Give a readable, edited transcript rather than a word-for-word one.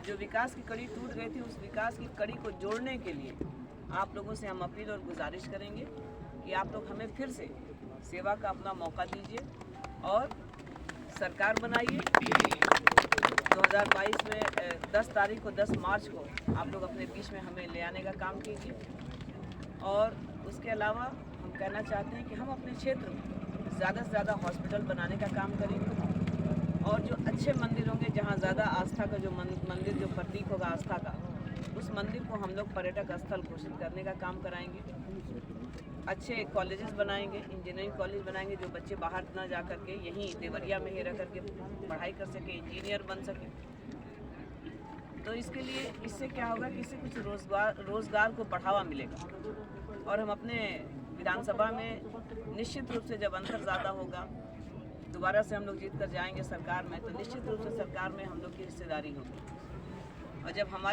जो विकास की कड़ी टूट गई थी, उस विकास की कड़ी को जोड़ने के लिए आप लोगों से हम अपील और गुजारिश करेंगे कि आप लोग हमें फिर से सेवा का अपना मौका दीजिए और सरकार बनाइए। 2022 में 10 तारीख को 10 मार्च को आप लोग अपने बीच में हमें ले आने का काम कीजिए। और उसके अलावा हम कहना चाहते हैं कि हम अपने क्षेत्र में ज़्यादा से ज़्यादा हॉस्पिटल बनाने का काम करेंगे और जो अच्छे मंदिर होंगे, जहाँ ज़्यादा आस्था का जो मंदिर जो प्रतीक होगा आस्था का, उस मंदिर को हम लोग पर्यटक स्थल घोषित करने का काम कराएंगे। अच्छे कॉलेजेस बनाएंगे, इंजीनियरिंग कॉलेज बनाएंगे, जो बच्चे बाहर ना जा कर के यहीं देवरिया में ही रह कर के पढ़ाई कर सके, इंजीनियर बन सके। तो इसके लिए इससे क्या होगा कि इससे कुछ रोज़गार को बढ़ावा मिलेगा और हम अपने विधानसभा में निश्चित रूप से जब अंतर ज़्यादा होगा, दोबारा से हम लोग जीत कर जाएंगे सरकार में, तो निश्चित रूप से सरकार में हम लोग की हिस्सेदारी होगी। और जब हमारी